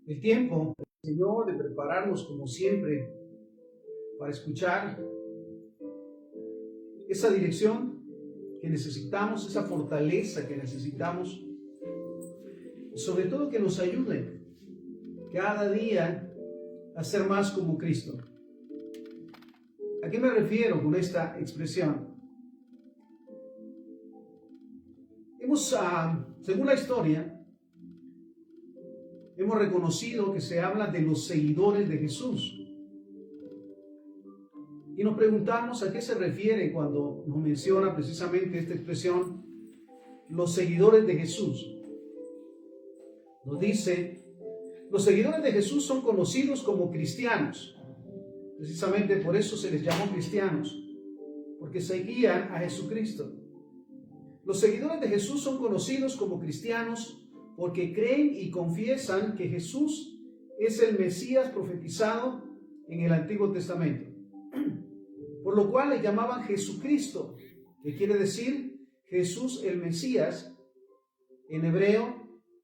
el tiempo, Señor, de prepararnos como siempre para escuchar esa dirección que necesitamos, esa fortaleza que necesitamos, y sobre todo que nos ayude cada día a ser más como Cristo. ¿A qué me refiero con esta expresión? Según la historia, hemos reconocido que se habla de los seguidores de Jesús. Y nos preguntamos a qué se refiere cuando nos menciona precisamente esta expresión, los seguidores de Jesús. Nos dice, los seguidores de Jesús son conocidos como cristianos. Precisamente por eso se les llamó cristianos, porque seguían a Jesucristo. Los seguidores de Jesús son conocidos como cristianos porque creen y confiesan que Jesús es el Mesías profetizado en el Antiguo Testamento. Por lo cual le llamaban Jesucristo, que quiere decir Jesús el Mesías, en hebreo,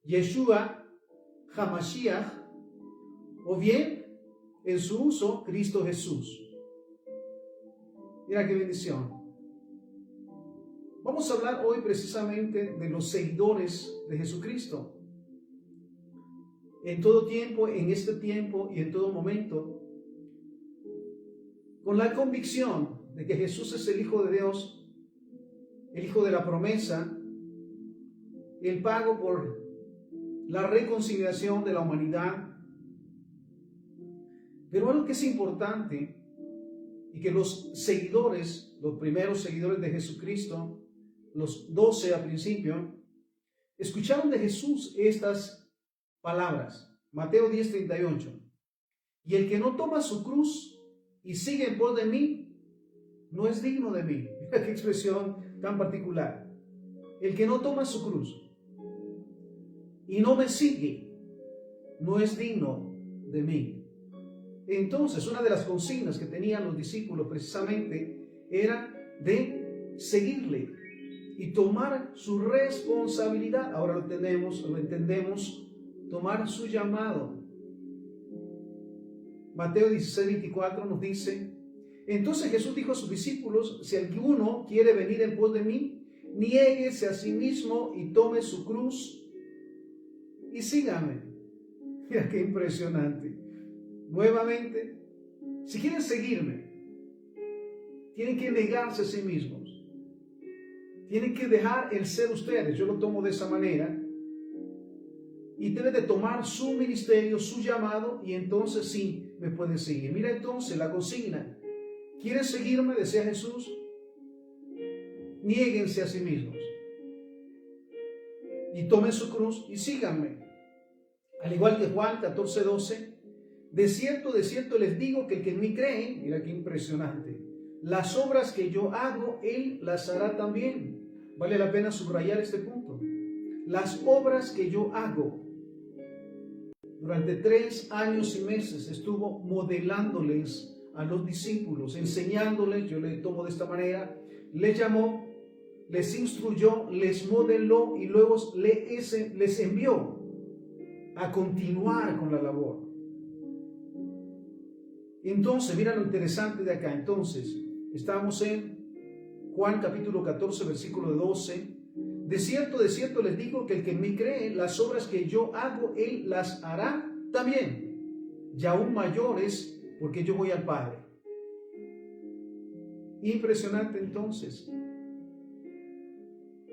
Yeshua HaMashiach, o bien, en su uso, Cristo Jesús. Mira qué bendición. Vamos a hablar hoy precisamente de los seguidores de Jesucristo. En todo tiempo, en este tiempo y en todo momento, con la convicción de que Jesús es el Hijo de Dios, el Hijo de la promesa, el pago por la reconciliación de la humanidad. Pero algo que es importante y que los seguidores, los primeros seguidores de Jesucristo, los 12 al principio, escucharon de Jesús estas palabras. Mateo 10:38. Y el que no toma su cruz y sigue en pos de mí, no es digno de mí. Mira qué expresión tan particular. El que no toma su cruz y no me sigue, no es digno de mí. Entonces, una de las consignas que tenían los discípulos precisamente era de seguirle y tomar su responsabilidad. Ahora lo entendemos, tomar su llamado. Mateo 16:24 nos dice, entonces Jesús dijo a sus discípulos, si alguno quiere venir en pos de mí, niéguese a sí mismo y tome su cruz y sígame. Mira qué impresionante. Nuevamente, si quieren seguirme, tienen que negarse a sí mismos. Tienen que dejar el ser ustedes, yo lo tomo de esa manera, y deben de tomar su ministerio, su llamado, y entonces sí me pueden seguir. Mira entonces la consigna. ¿Quieren seguirme? Decía Jesús. Niéguense a sí mismos. Y tomen su cruz y síganme. Al igual que Juan 14:12, de cierto les digo que el que en mí cree, mira qué impresionante, las obras que yo hago, él las hará también. Vale la pena subrayar este punto. Las obras que yo hago. Durante 3 años y meses estuvo modelándoles a los discípulos, enseñándoles, yo le tomo de esta manera, les llamó, les instruyó, les modeló y luego les envió a continuar con la labor. Entonces, mira lo interesante de acá. Entonces, estamos en Juan capítulo 14, versículo 12. De cierto les digo que el que en mí cree, las obras que yo hago, él las hará también, y aún mayores, porque yo voy al Padre. Impresionante entonces,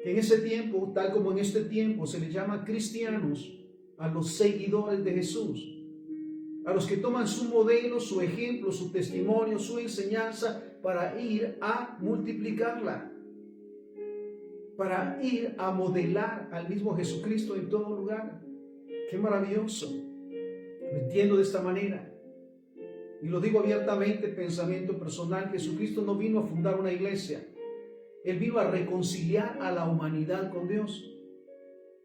que en ese tiempo, tal como en este tiempo, se les llama cristianos a los seguidores de Jesús, a los que toman su modelo, su ejemplo, su testimonio, su enseñanza para ir a multiplicarla, para ir a modelar al mismo Jesucristo en todo lugar. ¡Qué maravilloso! Lo entiendo de esta manera. Y lo digo abiertamente, pensamiento personal. Jesucristo no vino a fundar una iglesia. Él vino a reconciliar a la humanidad con Dios.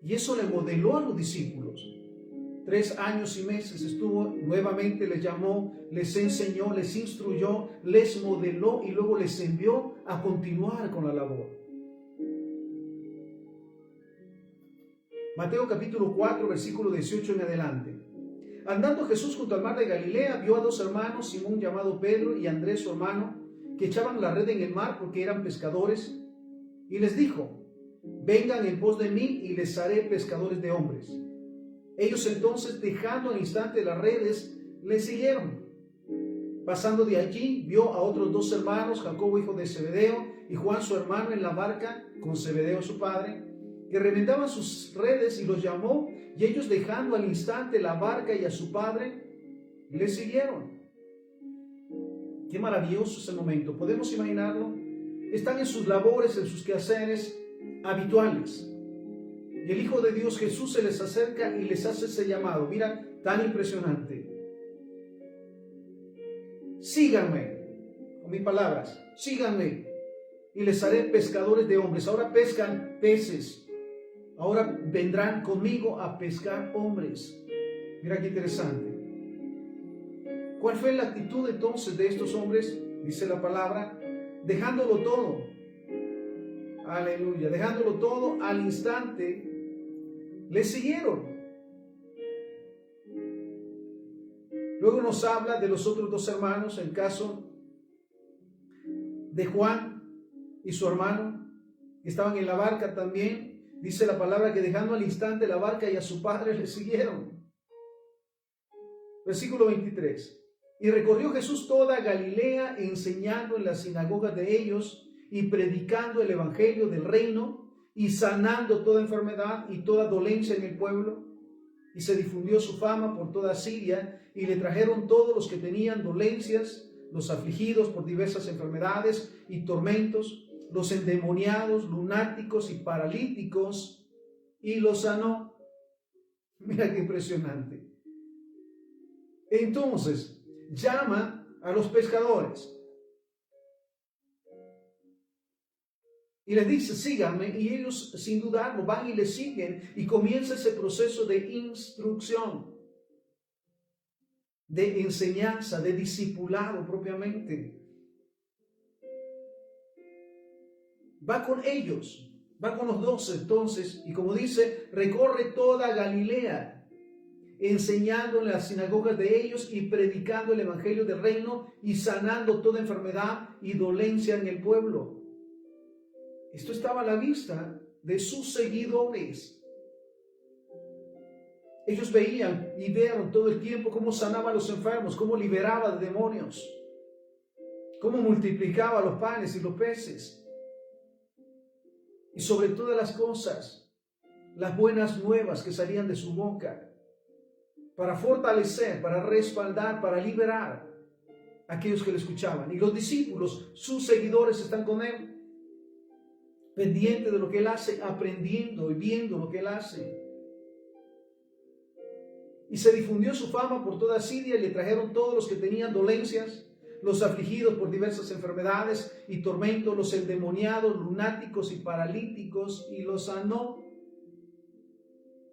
Y eso le modeló a los discípulos. 3 años y meses estuvo, nuevamente les llamó, les enseñó, les instruyó, les modeló y luego les envió a continuar con la labor. Mateo capítulo 4, versículo 18 en adelante. andando Jesús junto al mar de Galilea, vio a dos hermanos, Simón llamado Pedro y Andrés su hermano, que echaban la red en el mar porque eran pescadores, y les dijo: vengan en pos de mí y les haré pescadores de hombres. Ellos entonces, dejando al instante las redes, le siguieron. Pasando de allí, vio a otros dos hermanos, Jacobo hijo de Zebedeo y Juan su hermano, en la barca con Zebedeo su padre, que remendaban sus redes, y los llamó, y ellos, dejando al instante la barca y a su padre, le siguieron. Qué maravilloso ese momento, podemos imaginarlo. Están en sus labores, en sus quehaceres habituales, y el Hijo de Dios Jesús se les acerca y les hace ese llamado. Mira, tan impresionante: síganme, con mis palabras, síganme y les haré pescadores de hombres. Ahora pescan peces, ahora vendrán conmigo a pescar hombres. Mira qué interesante. ¿Cuál fue la actitud entonces de estos hombres? Dice la palabra, dejándolo todo. Aleluya, dejándolo todo, al instante le siguieron. Luego nos habla de los otros dos hermanos, el caso de Juan y su hermano, que estaban en la barca también. Dice la palabra que dejando al instante la barca y a su padre le siguieron. Versículo 23. Y recorrió Jesús toda Galilea, enseñando en las sinagogas de ellos y predicando el evangelio del reino y sanando toda enfermedad y toda dolencia en el pueblo. Y se difundió su fama por toda Siria, y le trajeron todos los que tenían dolencias, los afligidos por diversas enfermedades y tormentos, los endemoniados, lunáticos y paralíticos, y los sanó. Mira qué impresionante. Entonces, llama a los pescadores y les dice: síganme, y ellos sin dudarlo van y le siguen, y comienza ese proceso de instrucción, de enseñanza, de discipulado propiamente. Va con ellos, va con los 12 entonces, y como dice, recorre toda Galilea, enseñando en las sinagogas de ellos y predicando el evangelio del reino y sanando toda enfermedad y dolencia en el pueblo. Esto estaba a la vista de sus seguidores. Ellos veían y vieron todo el tiempo cómo sanaba a los enfermos, cómo liberaba de demonios, cómo multiplicaba los panes y los peces. Y sobre todas las cosas, las buenas nuevas que salían de su boca, para fortalecer, para respaldar, para liberar a aquellos que le escuchaban. Y los discípulos, sus seguidores, están con él, pendiente de lo que él hace, aprendiendo y viendo lo que él hace. Y se difundió su fama por toda Siria, y le trajeron todos los que tenían dolencias, los afligidos por diversas enfermedades y tormentos, los endemoniados, lunáticos y paralíticos, y los sanó.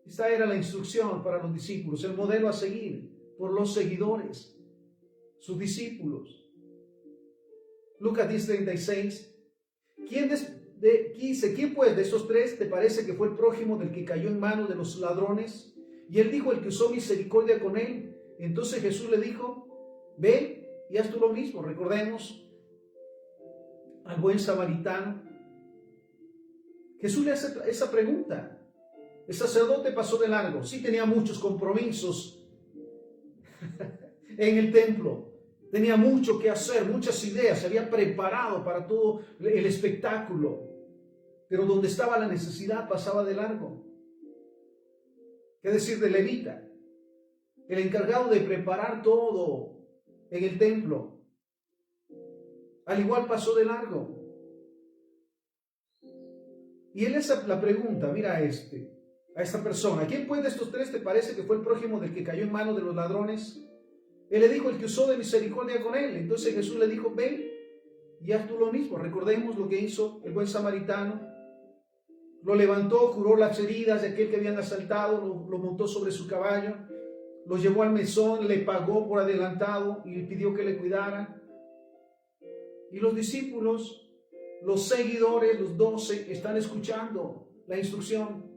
Esta era la instrucción para los discípulos, el modelo a seguir por los seguidores, sus discípulos. Lucas 10:36. ¿Quién pues de estos tres te parece que fue el prójimo del que cayó en manos de los ladrones? Y él dijo: el que usó misericordia con él. Entonces Jesús le dijo: ve y haz tú lo mismo. Recordemos al buen samaritano. Jesús le hace esa pregunta. El sacerdote pasó de largo, sí tenía muchos compromisos en el templo, tenía mucho que hacer, muchas ideas, se había preparado para todo el espectáculo, pero donde estaba la necesidad pasaba de largo. ¿Qué decir de Levita? El encargado de preparar todo en el templo, al igual pasó de largo. Y él hace la pregunta, mira a esta persona: ¿quién pues de estos tres te parece que fue el prójimo del que cayó en manos de los ladrones? Él le dijo: el que usó de misericordia con él. Entonces Jesús le dijo: ve y haz tú lo mismo. Recordemos lo que hizo el buen samaritano. Lo levantó, curó las heridas de aquel que habían asaltado, lo montó sobre su caballo, lo llevó al mesón, le pagó por adelantado y le pidió que le cuidara. Y los discípulos, los seguidores, los 12, están escuchando la instrucción.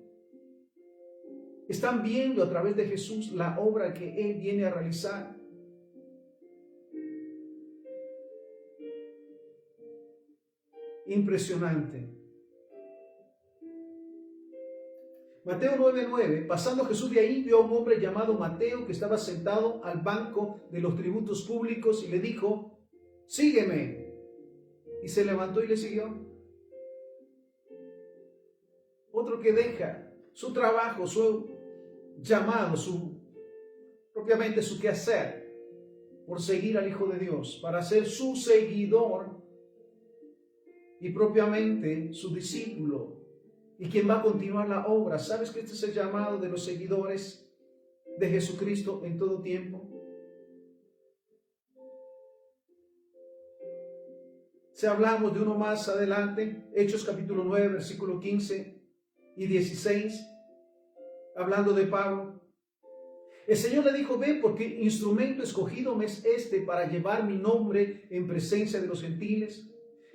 Están viendo a través de Jesús la obra que Él viene a realizar. Impresionante. Mateo 9:9, pasando Jesús de ahí, vio a un hombre llamado Mateo que estaba sentado al banco de los tributos públicos y le dijo: sígueme. Y se levantó y le siguió. Otro que deja su trabajo, su llamado, propiamente su quehacer, por seguir al Hijo de Dios, para ser su seguidor y propiamente su discípulo, y quien va a continuar la obra. ¿Sabes que este es el llamado de los seguidores de Jesucristo en todo tiempo? Si hablamos de uno más adelante, Hechos capítulo 9, versículo 15 y 16, hablando de Pablo, el Señor le dijo: ve, porque instrumento escogido me es este para llevar mi nombre en presencia de los gentiles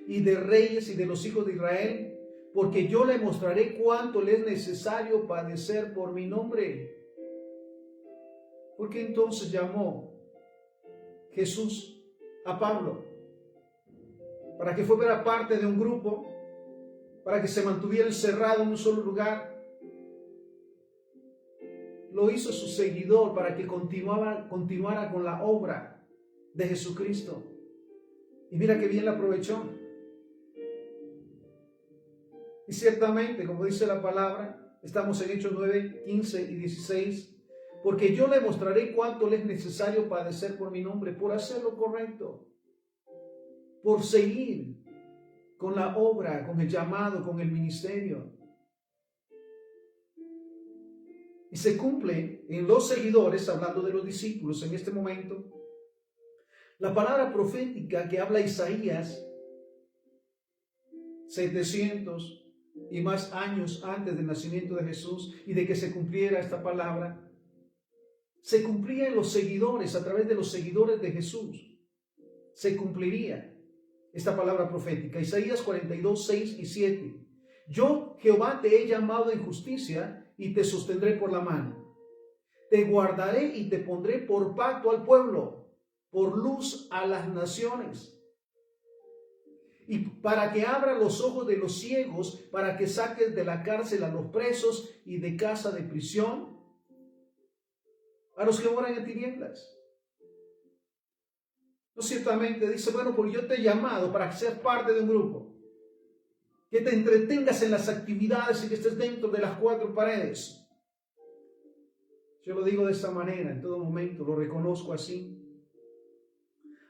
y de reyes y de los hijos de Israel, porque yo le mostraré cuánto le es necesario padecer por mi nombre. ¿Por qué entonces llamó Jesús a Pablo? Para que fuera parte de un grupo, para que se mantuviera encerrado en un solo lugar. Lo hizo su seguidor para que continuara con la obra de Jesucristo. Y mira qué bien la aprovechó. Y ciertamente, como dice la palabra, estamos en Hechos 9, 15 y 16, porque yo le mostraré cuánto le es necesario padecer por mi nombre, por hacer lo correcto, por seguir con la obra, con el llamado, con el ministerio. Y se cumple en los seguidores, hablando de los discípulos en este momento, la palabra profética que habla Isaías 700 y más años antes del nacimiento de Jesús y de que se cumpliera esta palabra. Se cumplía en los seguidores, a través de los seguidores de Jesús. Se cumpliría esta palabra profética. Isaías 42, 6 y 7. Yo, Jehová, te he llamado en justicia y te sostendré por la mano. Te guardaré y te pondré por pacto al pueblo, por luz a las naciones. Y para que abra los ojos de los ciegos, para que saques de la cárcel a los presos y de casa de prisión a los que moran en tinieblas. No, ciertamente dice, bueno, porque yo te he llamado para que seas parte de un grupo, que te entretengas en las actividades y que estés dentro de las cuatro paredes. Yo lo digo de esta manera, en todo momento, lo reconozco así.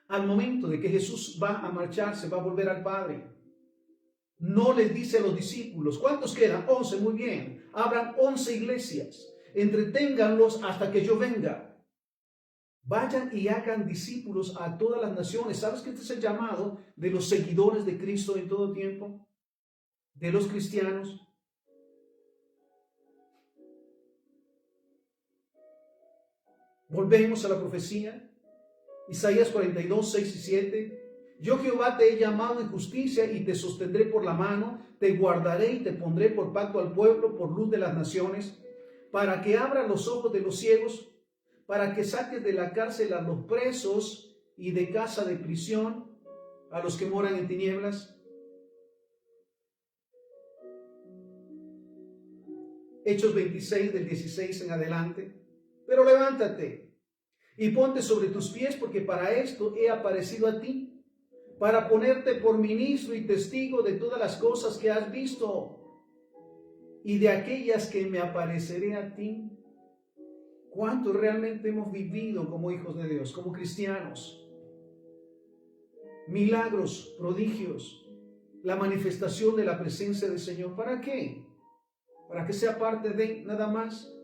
Al momento de que Jesús va a marcharse, va a volver al Padre, no les dice a los discípulos: ¿cuántos quedan? 11, muy bien. Abran 11 iglesias, entreténganlos hasta que yo venga. Vayan y hagan discípulos a todas las naciones. ¿Sabes que este es el llamado de los seguidores de Cristo en todo tiempo? De los cristianos. Volvemos a la profecía. Isaías 42, 6 y 7. Yo, Jehová, te he llamado en justicia y te sostendré por la mano, te guardaré y te pondré por pacto al pueblo, por luz de las naciones, para que abra los ojos de los ciegos, para que saques de la cárcel a los presos y de casa de prisión a los que moran en tinieblas. Hechos 26, del 16 en adelante. Pero levántate y ponte sobre tus pies, porque para esto he aparecido a ti, para ponerte por ministro y testigo de todas las cosas que has visto y de aquellas que me apareceré a ti. ¿Cuánto realmente hemos vivido como hijos de Dios, como cristianos? Milagros, prodigios, la manifestación de la presencia del Señor. ¿Para qué? Para que sea parte de nada más,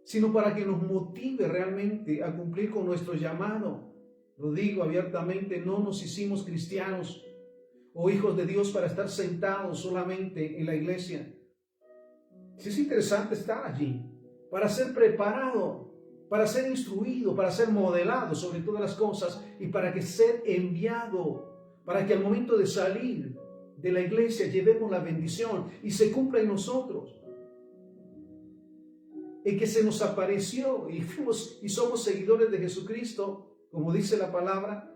sino para que nos motive realmente a cumplir con nuestro llamado. Lo digo abiertamente, no nos hicimos cristianos o hijos de Dios para estar sentados solamente en la iglesia. Sí, es interesante estar allí, para ser preparado, para ser instruido, para ser modelado sobre todas las cosas y para que ser enviado, para que al momento de salir de la iglesia llevemos la bendición y se cumpla en nosotros. en que se nos apareció y somos seguidores de Jesucristo, como dice la palabra.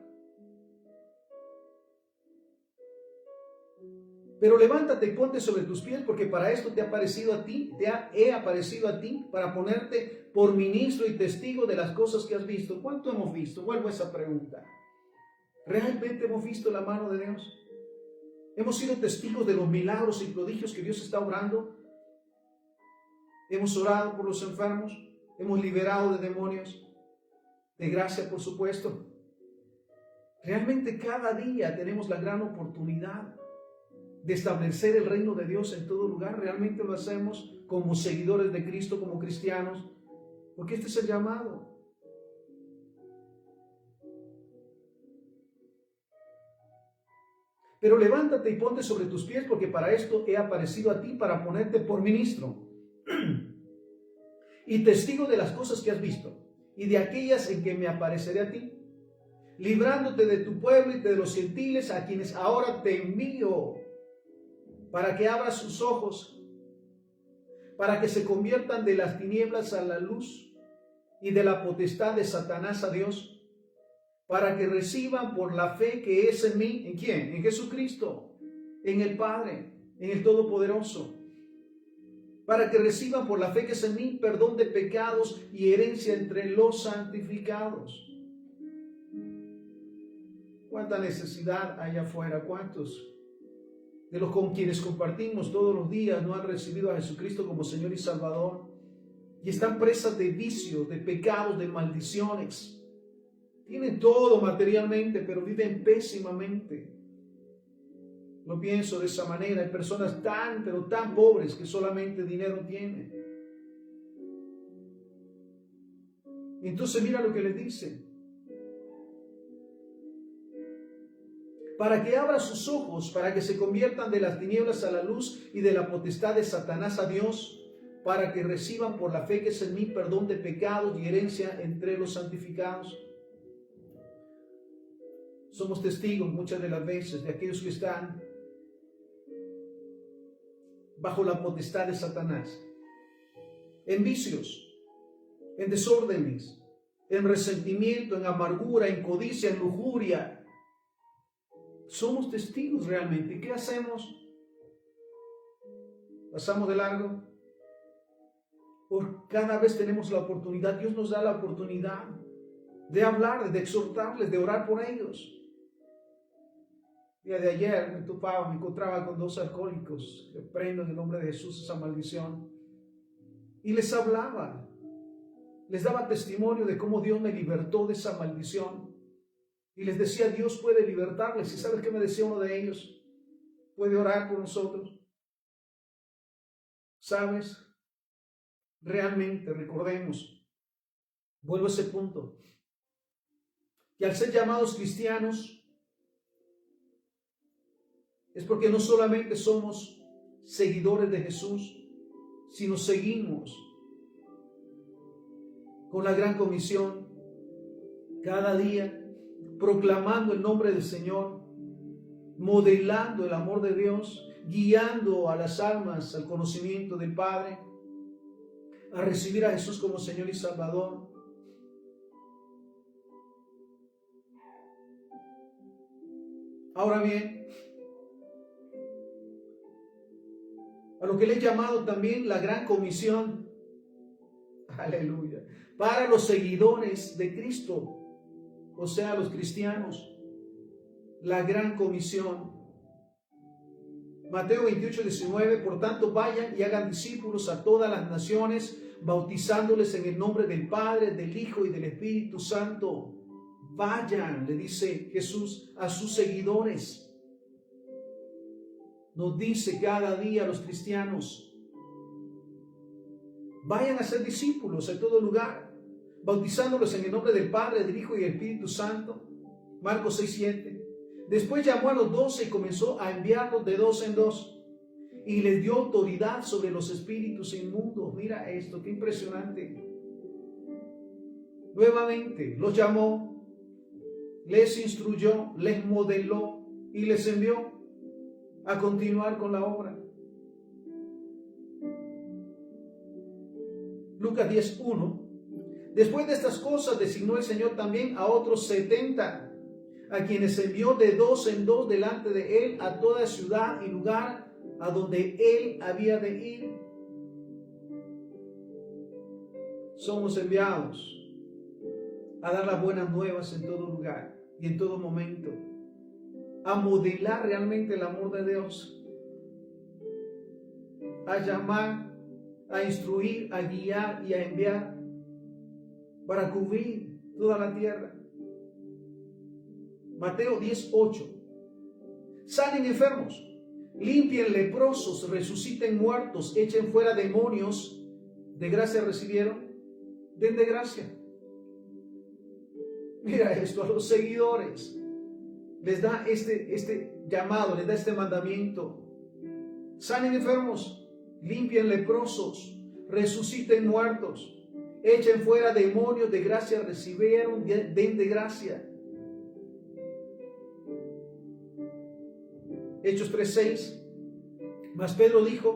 Pero levántate y ponte sobre tus pies, porque para esto te he aparecido a ti, he aparecido a ti, para ponerte por ministro y testigo de las cosas que has visto. ¿Cuánto hemos visto? Vuelvo a esa pregunta. ¿Realmente hemos visto la mano de Dios? ¿Hemos sido testigos de los milagros y prodigios que Dios está obrando? ¿Hemos orado por los enfermos? ¿Hemos liberado de demonios? De gracia, por supuesto. Realmente cada día tenemos la gran oportunidad de establecer el reino de Dios en todo lugar. Realmente lo hacemos como seguidores de Cristo, como cristianos, porque este es el llamado. Pero levántate y ponte sobre tus pies, porque para esto he aparecido a ti, para ponerte por ministro y testigo de las cosas que has visto y de aquellas en que me apareceré a ti, librándote de tu pueblo y de los gentiles, a quienes ahora te envío, para que abras sus ojos, para que se conviertan de las tinieblas a la luz y de la potestad de Satanás a Dios, para que reciban por la fe que es en mí. ¿En quién? En Jesucristo, en el Padre, en el Todopoderoso. Para que reciban por la fe que es en mí perdón de pecados y herencia entre los santificados. ¿Cuánta necesidad hay afuera? ¿Cuántos de los con quienes compartimos todos los días no han recibido a Jesucristo como Señor y Salvador? Y están presas de vicios, de pecados, de maldiciones. Tienen todo materialmente, pero viven pésimamente. Lo pienso de esa manera. Hay personas pero tan pobres que solamente dinero tienen. Entonces mira lo que les dice. Para que abra sus ojos, para que se conviertan de las tinieblas a la luz y de la potestad de Satanás a Dios, para que reciban por la fe que es en mí perdón de pecados y herencia entre los santificados. Somos testigos muchas de las veces de aquellos que están bajo la potestad de Satanás, en vicios, en desórdenes, en resentimiento, en amargura, en codicia, en lujuria. Somos testigos realmente. ¿Qué hacemos? ¿Pasamos de largo? Por cada vez tenemos la oportunidad, Dios nos da la oportunidad de hablar, de exhortarles, de orar por ellos. El día de ayer me encontraba con 2 alcohólicos. Reprendo en el nombre de Jesús esa maldición. Y les hablaba, les daba testimonio de cómo Dios me libertó de esa maldición. Y les decía, Dios puede libertarles. ¿Y sabes qué me decía uno de ellos? Puede orar por nosotros. ¿Sabes? Realmente, recordemos, vuelvo a ese punto, que al ser llamados cristianos, es porque no solamente somos seguidores de Jesús, sino seguimos con la gran comisión cada día, proclamando el nombre del Señor, modelando el amor de Dios, guiando a las almas al conocimiento del Padre, a recibir a Jesús como Señor y Salvador. Ahora bien, a lo que le he llamado también la gran comisión, aleluya, para los seguidores de Cristo, o sea, los cristianos, la gran comisión. Mateo 28:19, por tanto vayan y hagan discípulos a todas las naciones, bautizándoles en el nombre del Padre, del Hijo y del Espíritu Santo. Vayan, le dice Jesús a sus seguidores. Nos dice cada día a los cristianos, vayan a ser discípulos en todo lugar, bautizándolos en el nombre del Padre, del Hijo y del Espíritu Santo. Marcos 6:7. Después llamó a los 12 y comenzó a enviarlos de 2 en 2 y les dio autoridad sobre los espíritus inmundos. Mira esto, qué impresionante. Nuevamente los llamó, les instruyó, les modeló y les envió a continuar con la obra. Lucas 10:1. Después de estas cosas designó el Señor también a otros 70, a quienes envió de dos en dos delante de él a toda ciudad y lugar a donde él había de ir. Somos enviados a dar las buenas nuevas en todo lugar y en todo momento, a modelar realmente el amor de Dios, a llamar, a instruir, a guiar y a enviar para cubrir toda la tierra. Mateo 10:8. Sanen enfermos, limpien leprosos, resuciten muertos, echen fuera demonios. ¿De gracia recibieron? Den de gracia. Mira esto, a los seguidores les da este llamado, les da este mandamiento. Sanen enfermos, limpien leprosos, resuciten muertos, echen fuera demonios, de gracia recibieron, den de gracia. Hechos 3:6. Mas Pedro dijo: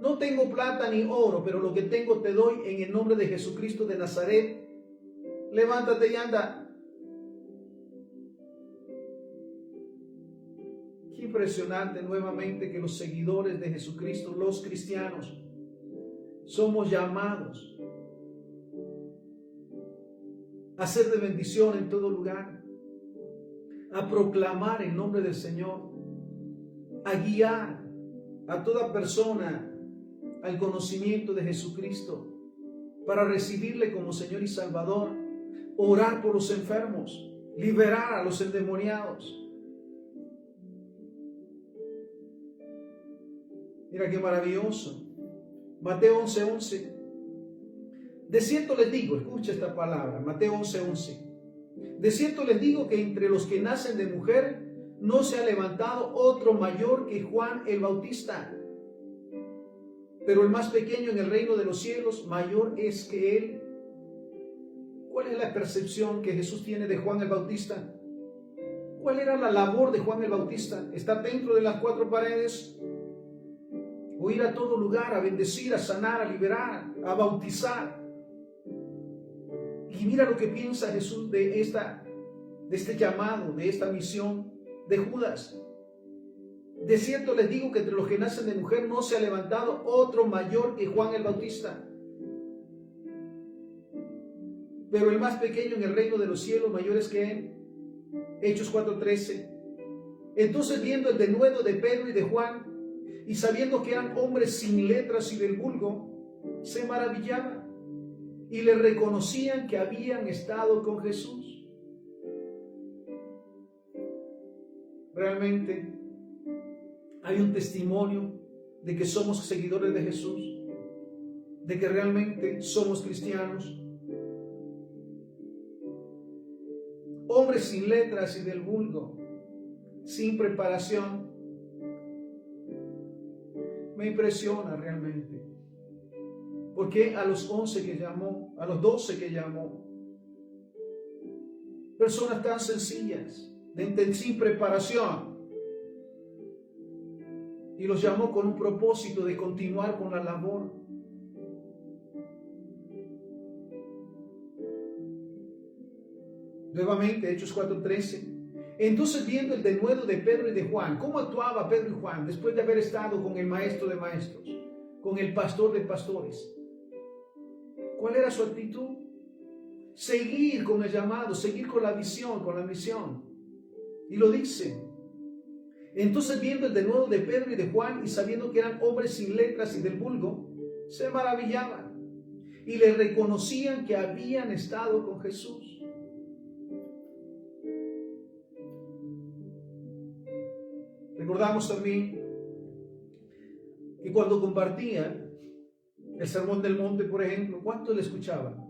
no tengo plata ni oro, pero lo que tengo te doy. En el nombre de Jesucristo de Nazaret, levántate y anda. Qué impresionante nuevamente que los seguidores de Jesucristo, los cristianos, somos llamados a ser de bendición en todo lugar, a proclamar el nombre del Señor, a guiar a toda persona al conocimiento de Jesucristo, para recibirle como Señor y Salvador, orar por los enfermos, liberar a los endemoniados. Mira qué maravilloso. Mateo 11:11. De cierto les digo, escucha esta palabra, Mateo 11:11. De cierto les digo que entre los que nacen de mujer no se ha levantado otro mayor que Juan el Bautista. Pero el más pequeño en el reino de los cielos mayor es que él. ¿Cuál es la percepción que Jesús tiene de Juan el Bautista? ¿Cuál era la labor de Juan el Bautista? ¿Estar dentro de las cuatro paredes? ¿O ir a todo lugar a bendecir, a sanar, a liberar, a bautizar? Y mira lo que piensa Jesús de este llamado, de esta misión de Judas. De cierto les digo que entre los que nacen de mujer no se ha levantado otro mayor que Juan el Bautista. Pero el más pequeño en el reino de los cielos mayor es que él. Hechos 4:13. Entonces, viendo el denuedo de Pedro y de Juan, y sabiendo que eran hombres sin letras y del vulgo, se maravillaban y le reconocían que habían estado con Jesús. Realmente hay un testimonio de que somos seguidores de Jesús, de que realmente somos cristianos. Hombres sin letras y del vulgo, sin preparación. Me impresiona realmente. Porque a los 11 que llamó, a los 12 que llamó, personas tan sencillas, sin preparación, y los llamó con un propósito de continuar con la labor. Nuevamente, Hechos 4:13. Entonces, viendo el denuedo de Pedro y de Juan, ¿cómo actuaba Pedro y Juan después de haber estado con el maestro de maestros, con el pastor de pastores? ¿Cuál era su actitud? Seguir con el llamado, seguir con la visión, con la misión. Y lo dice. Entonces, viendo el denuedo de Pedro y de Juan, y sabiendo que eran hombres sin letras y del vulgo, se maravillaban y le reconocían que habían estado con Jesús. Recordamos también que cuando compartía el Sermón del Monte, por ejemplo, ¿cuántos le escuchaban?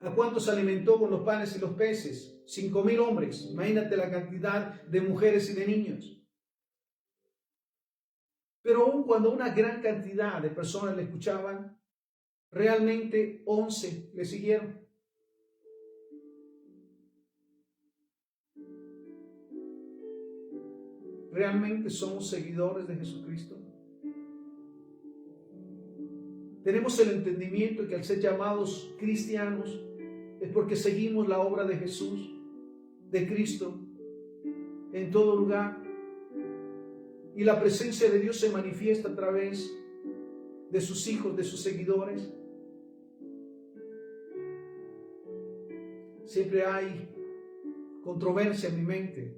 ¿A cuántos alimentó con los panes y los peces? 5,000 hombres. Imagínate la cantidad de mujeres y de niños. Pero aun cuando una gran cantidad de personas le escuchaban, realmente 11 le siguieron. ¿Realmente somos seguidores de Jesucristo? Tenemos el entendimiento que al ser llamados cristianos es porque seguimos la obra de Jesús, de Cristo, en todo lugar. Y la presencia de Dios se manifiesta a través de sus hijos, de sus seguidores. Siempre hay controversia en mi mente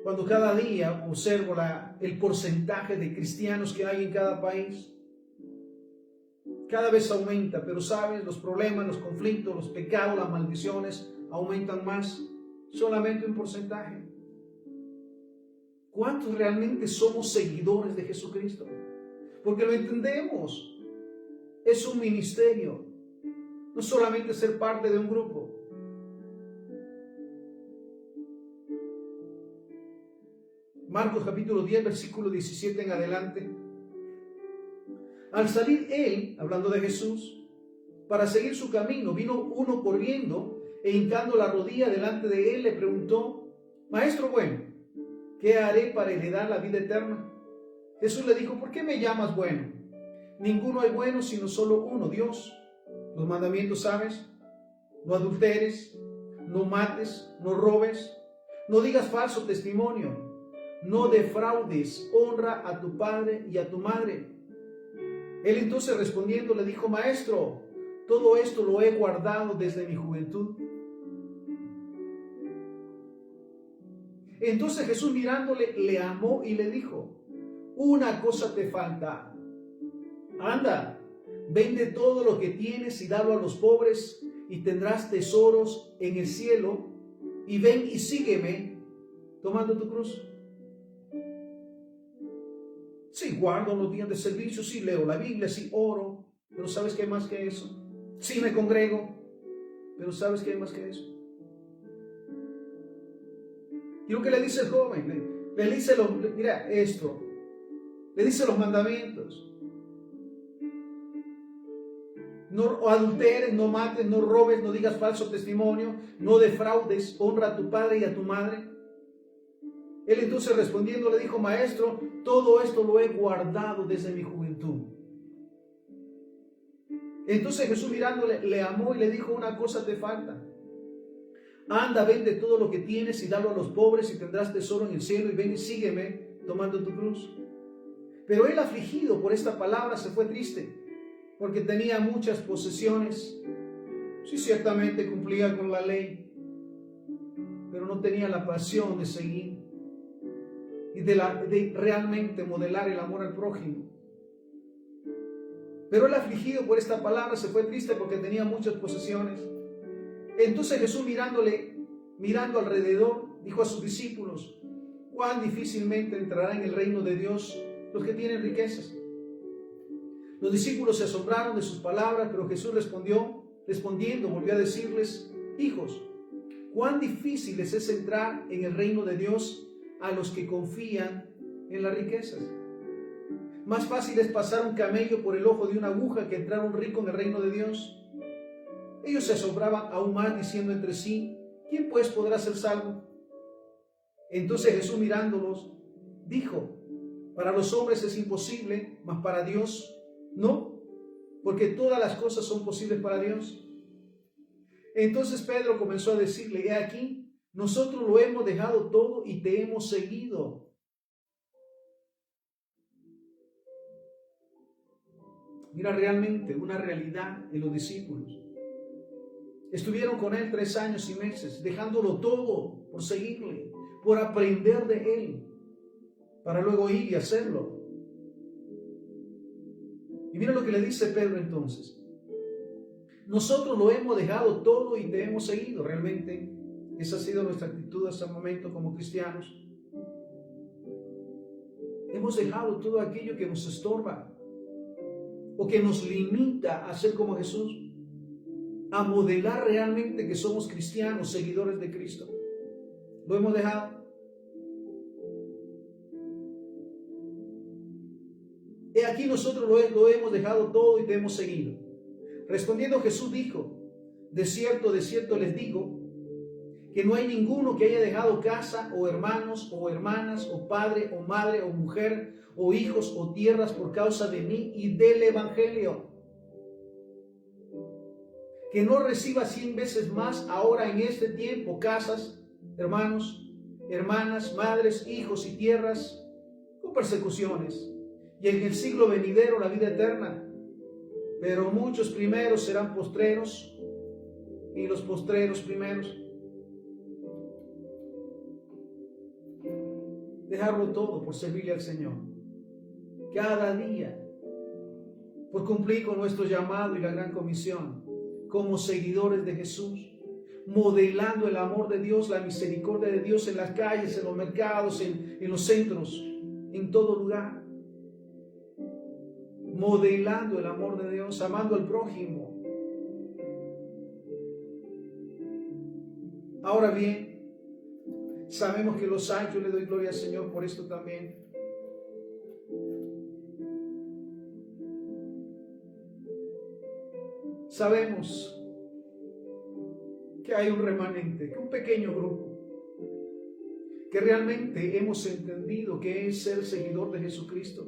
cuando cada día observo el porcentaje de cristianos que hay en cada país. Cada vez aumenta, pero sabes, los problemas, los conflictos, los pecados, las maldiciones aumentan más, solamente un porcentaje. ¿Cuántos realmente somos seguidores de Jesucristo? Porque lo entendemos, es un ministerio, no solamente ser parte de un grupo. Marcos capítulo 10, versículo 17 en adelante. Al salir él, hablando de Jesús, para seguir su camino, vino uno corriendo e hincando la rodilla delante de él, le preguntó: Maestro bueno, ¿qué haré para heredar la vida eterna? Jesús le dijo: ¿por qué me llamas bueno? Ninguno hay bueno sino solo uno, Dios. Los mandamientos sabes: no adulteres, no mates, no robes, no digas falso testimonio, no defraudes, honra a tu padre y a tu madre. Él entonces respondiendo le dijo: Maestro, todo esto lo he guardado desde mi juventud. Entonces Jesús mirándole, le amó y le dijo: una cosa te falta. Anda, vende todo lo que tienes y dalo a los pobres, y tendrás tesoros en el cielo, y ven y sígueme, tomando tu cruz. Sí, guardo los días de servicio, sí leo la Biblia, sí oro, pero ¿sabes qué hay más que eso? Sí me congrego, pero ¿sabes qué hay más que eso? Y lo que le dice el joven, le dice, mira esto, le dice los mandamientos: no adulteres, no mates, no robes, no digas falso testimonio, no defraudes, honra a tu padre y a tu madre. Él entonces respondiendo le dijo: Maestro, todo esto lo he guardado desde mi juventud. Entonces Jesús mirándole, le amó y le dijo: una cosa te falta. Anda, vende todo lo que tienes y dalo a los pobres, y tendrás tesoro en el cielo, y ven y sígueme, tomando tu cruz. Pero él, afligido por esta palabra, se fue triste, porque tenía muchas posesiones. Sí, ciertamente cumplía con la ley, pero no tenía la pasión de seguir y de realmente modelar el amor al prójimo. Pero él, afligido por esta palabra, se fue triste porque tenía muchas posesiones. Entonces Jesús, mirando alrededor, dijo a sus discípulos: cuán difícilmente entrarán en el reino de Dios los que tienen riquezas. Los discípulos se asombraron de sus palabras, pero Jesús respondiendo, volvió a decirles: hijos, cuán difícil es entrar en el reino de Dios a los que confían en las riquezas. Más fácil es pasar un camello por el ojo de una aguja que entrar un rico en el reino de Dios. Ellos se asombraban aún más, diciendo entre sí: ¿quién pues podrá ser salvo? Entonces Jesús, mirándolos, dijo: para los hombres es imposible, mas para Dios no, porque todas las cosas son posibles para Dios. Entonces Pedro comenzó a decirle: he aquí, nosotros lo hemos dejado todo y te hemos seguido. Mira, realmente una realidad en los discípulos. Estuvieron con él 3 años y meses, dejándolo todo por seguirle, por aprender de él, para luego ir y hacerlo. Y mira lo que le dice Pedro entonces: nosotros lo hemos dejado todo y te hemos seguido. Realmente esa ha sido nuestra actitud hasta el momento como cristianos. Hemos dejado todo aquello que nos estorba o que nos limita a ser como Jesús, a modelar realmente que somos cristianos, seguidores de Cristo. Lo hemos dejado. He aquí, nosotros lo hemos dejado todo y te hemos seguido. Respondiendo Jesús dijo: de cierto les digo, que no hay ninguno que haya dejado casa o hermanos o hermanas o padre o madre o mujer o hijos o tierras por causa de mí y del evangelio, que no reciba 100 veces más ahora en este tiempo casas, hermanos, hermanas, madres, hijos y tierras con persecuciones, y en el siglo venidero la vida eterna. Pero muchos primeros serán postreros y los postreros primeros. Dejarlo todo por servirle al Señor cada día, por cumplir con nuestro llamado y la gran comisión como seguidores de Jesús, modelando el amor de Dios, la misericordia de Dios en las calles, en los mercados, en los centros, en todo lugar, modelando el amor de Dios, amando al prójimo. Ahora bien, sabemos que los hay, yo le doy gloria al Señor por esto también. Sabemos que hay un remanente, que un pequeño grupo, que realmente hemos entendido que es ser seguidor de Jesucristo,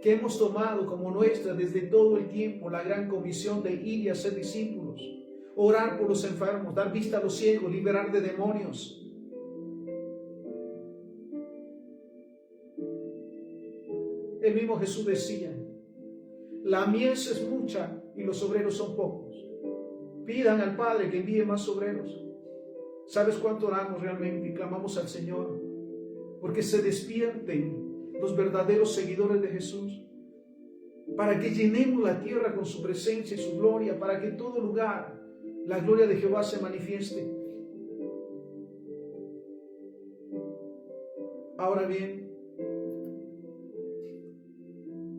que hemos tomado como nuestra desde todo el tiempo la gran comisión de ir y hacer discípulos, orar por los enfermos, dar vista a los ciegos, liberar de demonios. El mismo Jesús decía: la mies es mucha y los obreros son pocos. Pidan al Padre que envíe más obreros. ¿Sabes cuánto oramos realmente y clamamos al Señor? Porque se despierten los verdaderos seguidores de Jesús, para que llenemos la tierra con su presencia y su gloria, para que en todo lugar la gloria de Jehová se manifieste. Ahora bien,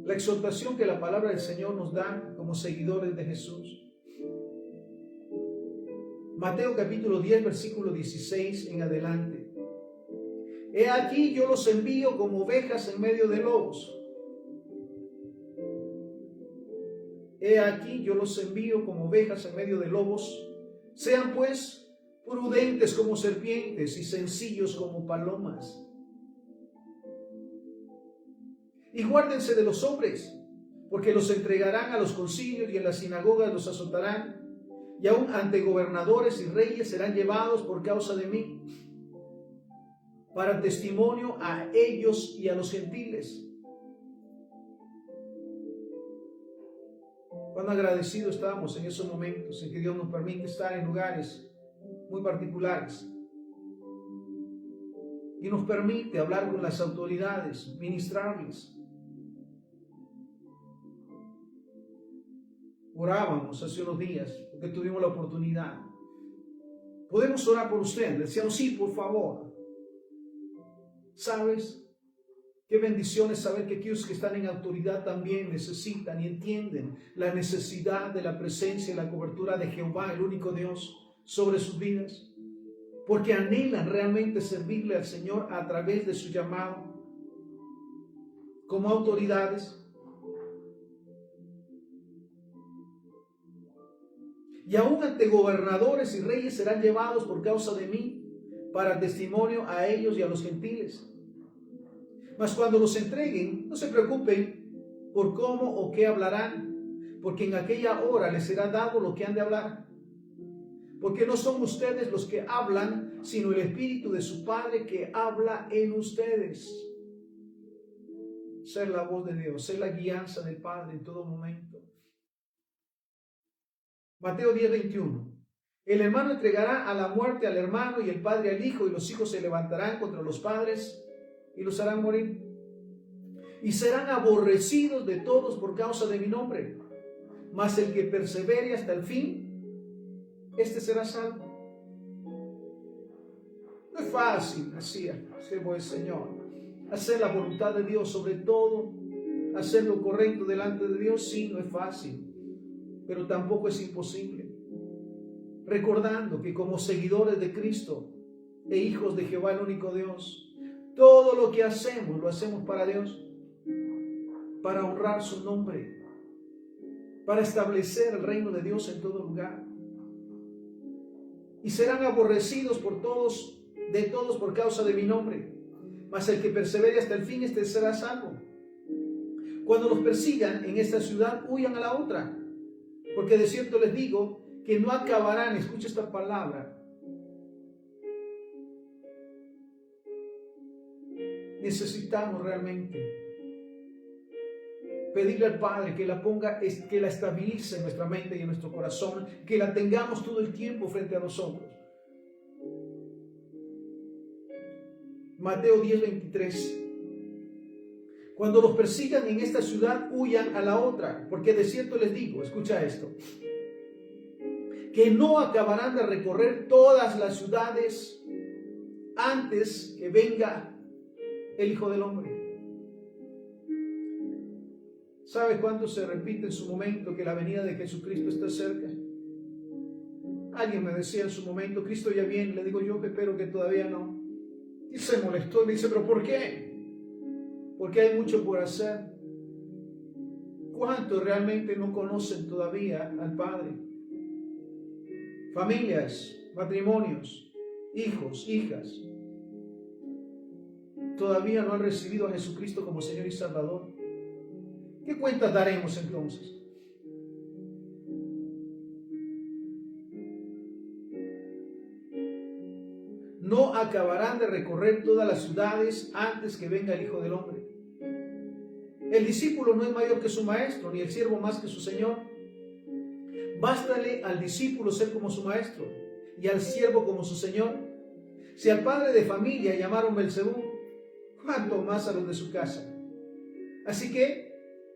la exhortación que la palabra del Señor nos da como seguidores de Jesús. Mateo capítulo 10, versículo 16 en adelante. He aquí yo los envío como ovejas en medio de lobos. He aquí yo los envío como ovejas en medio de lobos. Sean pues prudentes como serpientes y sencillos como palomas. Y guárdense de los hombres, porque los entregarán a los concilios y en las sinagogas los azotarán, y aun ante gobernadores y reyes serán llevados por causa de mí, para testimonio a ellos y a los gentiles. Cuán agradecidos estamos en esos momentos en que Dios nos permite estar en lugares muy particulares y nos permite hablar con las autoridades, ministrarles. Orábamos hace unos días porque tuvimos la oportunidad. Podemos orar por usted. Decíamos, sí, por favor. ¿Sabes? Qué bendición es saber que aquellos que están en autoridad también necesitan y entienden la necesidad de la presencia y la cobertura de Jehová, el único Dios, sobre sus vidas, porque anhelan realmente servirle al Señor a través de su llamado como autoridades. Y aún ante gobernadores y reyes serán llevados por causa de mí, para testimonio a ellos y a los gentiles. Mas cuando los entreguen, no se preocupen por cómo o qué hablarán, porque en aquella hora les será dado lo que han de hablar. Porque no son ustedes los que hablan, sino el Espíritu de su Padre que habla en ustedes. Ser la voz de Dios, ser la guianza del Padre en todo momento. Mateo 10, 21. El hermano entregará a la muerte al hermano y el padre al hijo, y los hijos se levantarán contra los padres y los harán morir. Y serán aborrecidos de todos por causa de mi nombre. Mas el que persevere hasta el fin, este será salvo. No es fácil, así, siervo del Señor, hacer la voluntad de Dios, sobre todo hacer lo correcto delante de Dios. Sí, no es fácil, pero tampoco es imposible. Recordando que como seguidores de Cristo e hijos de Jehová, el único Dios, todo lo que hacemos, lo hacemos para Dios, para honrar su nombre, para establecer el reino de Dios en todo lugar. y serán aborrecidos por todos, de todos por causa de mi nombre. Mas el que persevere hasta el fin, este será salvo. Cuando los persigan en esta ciudad, huyan a la otra, porque de cierto les digo que no acabarán, escucha esta palabra, necesitamos realmente pedirle al Padre que la ponga, que la estabilice en nuestra mente y en nuestro corazón, que la tengamos todo el tiempo frente a nosotros. Mateo 10:23. Cuando los persigan en esta ciudad, huyan a la otra, porque de cierto les digo, escucha esto, que no acabarán de recorrer todas las ciudades antes que venga el Hijo del Hombre. ¿Sabe cuánto se repite en su momento que la venida de Jesucristo está cerca? Alguien me decía en su momento, Cristo ya viene. Le digo yo, pero que todavía no. Y se molestó y me dice, ¿pero por qué? Porque hay mucho por hacer. ¿Cuántos realmente no conocen todavía al Padre? Familias, matrimonios, hijos, hijas, todavía no han recibido a Jesucristo como Señor y Salvador. ¿Qué cuentas daremos entonces? No acabarán de recorrer todas las ciudades antes que venga el Hijo del Hombre. El discípulo no es mayor que su maestro, ni el siervo más que su señor. Bástale al discípulo ser como su maestro y al siervo como su señor. Si al padre de familia llamaron Belzebú, ¿cuánto más a los de su casa? Así que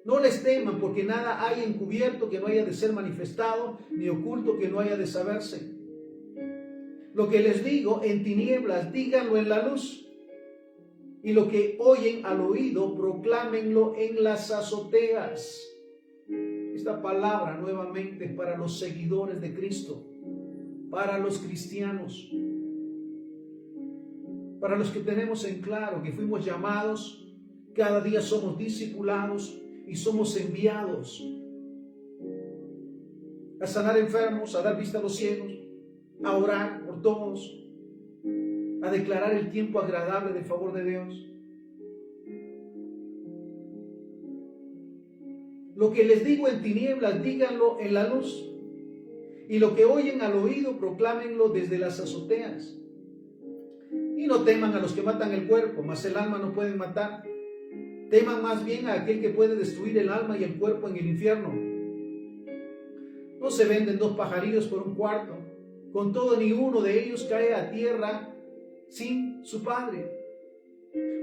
no les teman, porque nada hay encubierto que no haya de ser manifestado, ni oculto que no haya de saberse. Lo que les digo en tinieblas, díganlo en la luz. Y lo que oyen al oído, proclámenlo en las azoteas. Esta palabra nuevamente es para los seguidores de Cristo, para los cristianos, para los que tenemos en claro que fuimos llamados, cada día somos discipulados y somos enviados a sanar enfermos, a dar vista a los ciegos, a orar por todos, a declarar el tiempo agradable del favor de Dios. Lo que les digo en tinieblas, díganlo en la luz. Y lo que oyen al oído, proclámenlo desde las azoteas. Y no teman a los que matan el cuerpo, mas el alma no pueden matar. Teman más bien a aquel que puede destruir el alma y el cuerpo en el infierno. No se venden 2 pajarillos por un cuarto. Con todo, ni uno de ellos cae a tierra sin su padre,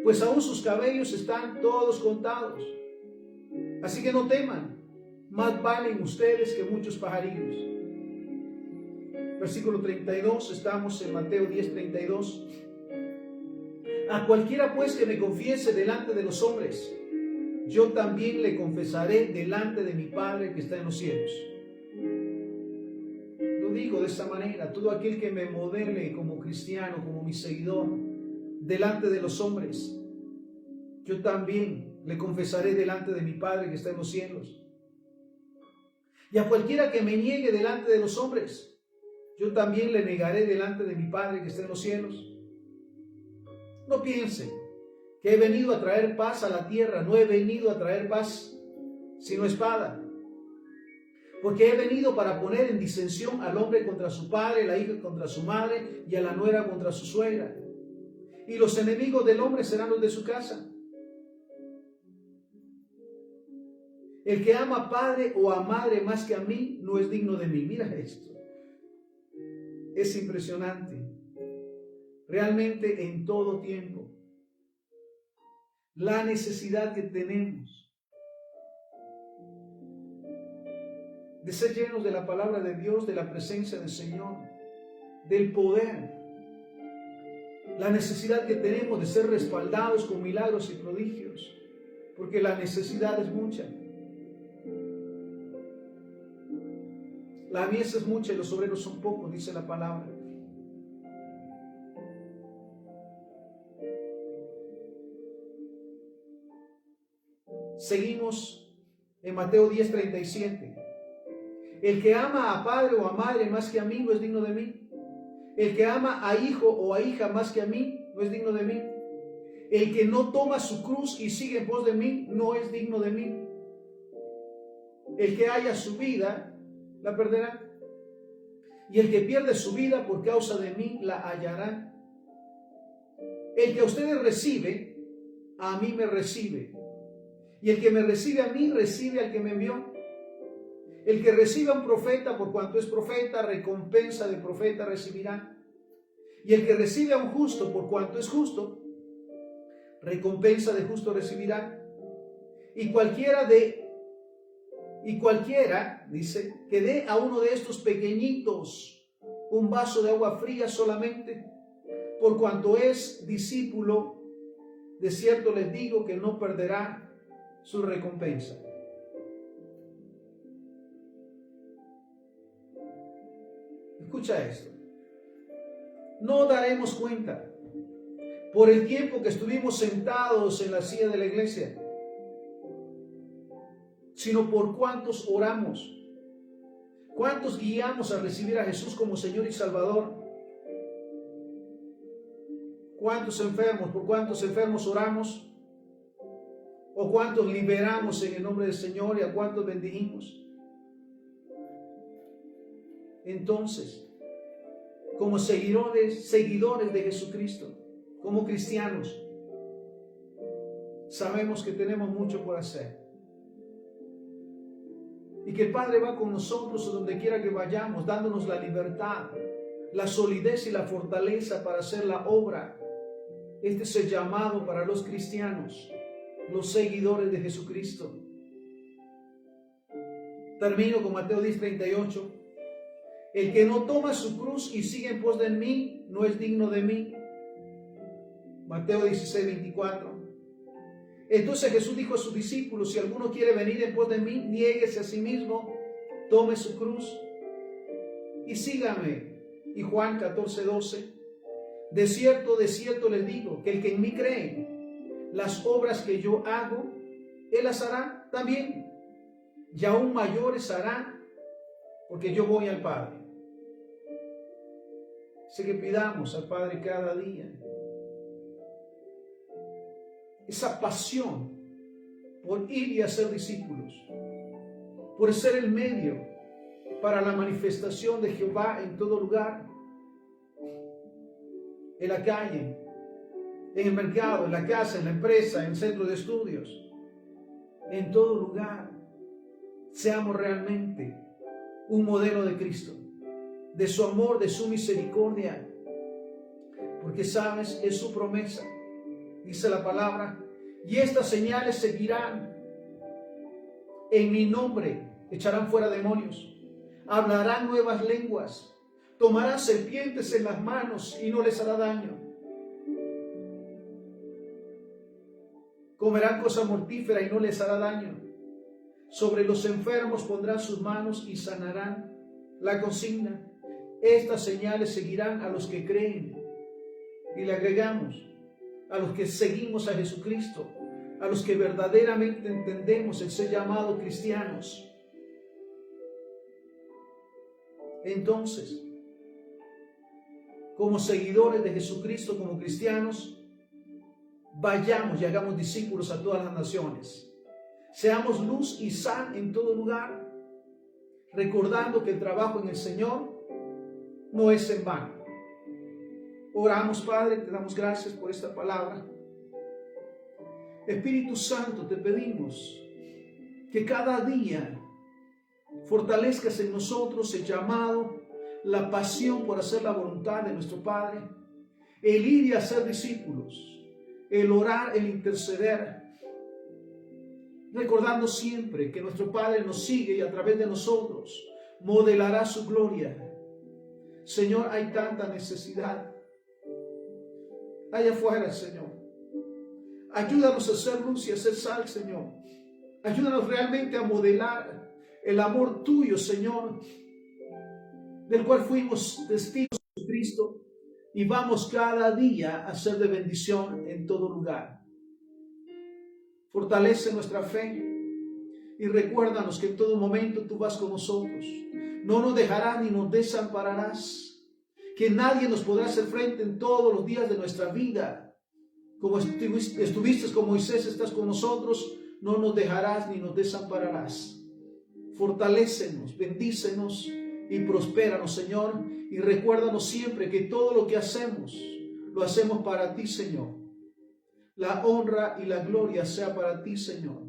pues aún sus cabellos están todos contados. Así que no teman, más valen ustedes que muchos pajarillos. Versículo 32, estamos en Mateo 10:32. A cualquiera pues que me confiese delante de los hombres, yo también le confesaré delante de mi Padre que está en los cielos. Lo digo de esta manera, todo aquel que me modele como cristiano, como mi seguidor, delante de los hombres, yo también le confesaré delante de mi Padre que está en los cielos. Y a cualquiera que me niegue delante de los hombres, yo también le negaré delante de mi Padre que está en los cielos. No piensen que he venido a traer paz a la tierra. No he venido a traer paz, sino espada. Porque he venido para poner en disensión al hombre contra su padre, la hija contra su madre y a la nuera contra su suegra. Y los enemigos del hombre serán los de su casa. El que ama a padre o a madre más que a mí, no es digno de mí. Mira esto. Es impresionante. Realmente en todo tiempo. La necesidad que tenemos de ser llenos de la palabra de Dios, de la presencia del Señor, del poder. La necesidad que tenemos de ser respaldados con milagros y prodigios, porque la necesidad es mucha. La mies es mucha y los obreros son pocos, dice la palabra. Seguimos en Mateo 10:37. El que ama a padre o a madre más que a mí no es digno de mí. El que ama a hijo o a hija más que a mí, no es digno de mí. El que no toma su cruz y sigue en pos de mí, no es digno de mí. El que haya su vida, la perderá. Y el que pierde su vida por causa de mí, la hallará. El que a ustedes recibe, a mí me recibe. Y el que me recibe a mí, recibe al que me envió. El que recibe a un profeta, por cuanto es profeta, recompensa de profeta recibirá. Y el que recibe a un justo, por cuanto es justo, recompensa de justo recibirá. Y cualquiera, dice, que dé a uno de estos pequeñitos un vaso de agua fría solamente, por cuanto es discípulo, de cierto les digo que no perderá su recompensa. Escucha esto. No daremos cuenta por el tiempo que estuvimos sentados en la silla de la iglesia, sino por cuántos oramos, cuántos guiamos a recibir a Jesús como Señor y Salvador, por cuántos enfermos oramos, o cuántos liberamos en el nombre del Señor y a cuántos bendijimos. Entonces, como seguidores de Jesucristo, como cristianos, sabemos que tenemos mucho por hacer y que el Padre va con nosotros donde quiera que vayamos, dándonos la libertad, la solidez y la fortaleza para hacer la obra. Este es el llamado para los cristianos, los seguidores de Jesucristo. Termino con Mateo 10:38. El que no toma su cruz y sigue en pos de mí, no es digno de mí. Mateo 16:24. Entonces Jesús dijo a sus discípulos: si alguno quiere venir en pos de mí, niéguese a sí mismo, tome su cruz y sígame. Y Juan 14:12. De cierto les digo, que el que en mí cree, las obras que yo hago, él las hará también, y aún mayores hará, porque yo voy al Padre. Así que pidamos al Padre cada día esa pasión por ir y hacer discípulos, por ser el medio para la manifestación de Jehová en todo lugar, en la calle, en el mercado, en la casa, en la empresa, en el centro de estudios, en todo lugar. Seamos realmente un modelo de Cristo, de su amor, de su misericordia, porque sabes, es su promesa. Dice la palabra: y estas señales seguirán en mi nombre, echarán fuera demonios, hablarán nuevas lenguas, tomarán serpientes en las manos y no les hará daño, comerán cosa mortífera y no les hará daño, sobre los enfermos pondrán sus manos y sanarán. La consigna: estas señales seguirán a los que creen. Y le agregamos: a los que seguimos a Jesucristo, a los que verdaderamente entendemos el ser llamado cristianos. Entonces, como seguidores de Jesucristo, como cristianos, vayamos y hagamos discípulos a todas las naciones. Seamos luz y sal en todo lugar, recordando que el trabajo en el Señor no es en vano. Oramos, Padre, te damos gracias por esta palabra. Espíritu Santo, te pedimos que cada día fortalezcas en nosotros el llamado, la pasión por hacer la voluntad de nuestro Padre, el ir y hacer discípulos, el orar, el interceder, recordando siempre que nuestro Padre nos sigue y a través de nosotros modelará su gloria. Señor, hay tanta necesidad allá afuera, Señor. Ayúdanos a hacer luz y a hacer sal, Señor. Ayúdanos realmente a modelar el amor tuyo, Señor, del cual fuimos testigos de Cristo, y vamos cada día a ser de bendición en todo lugar. Fortalece nuestra fe y recuérdanos que en todo momento tú vas con nosotros. No nos dejarás ni nos desampararás. Que que nadie nos podrá hacer frente en todos los días de nuestra vida. Como estuviste con Moisés, estás con nosotros, no nos dejarás ni nos desampararás. Fortalécenos, bendícenos y prospéranos, Señor, y recuérdanos siempre que todo lo que hacemos, lo hacemos para ti, Señor. La honra y la gloria sea para ti, Señor.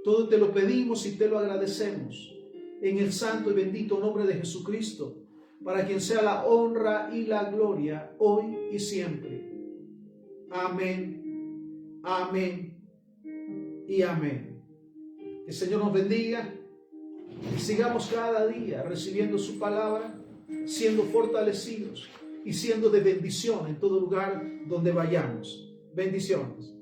Todo te lo pedimos y te lo agradecemos en el santo y bendito nombre de Jesucristo, para quien sea la honra y la gloria hoy y siempre. Amén, amén y amén. Que el Señor nos bendiga y sigamos cada día recibiendo su palabra, siendo fortalecidos y siendo de bendición en todo lugar donde vayamos. Bendiciones.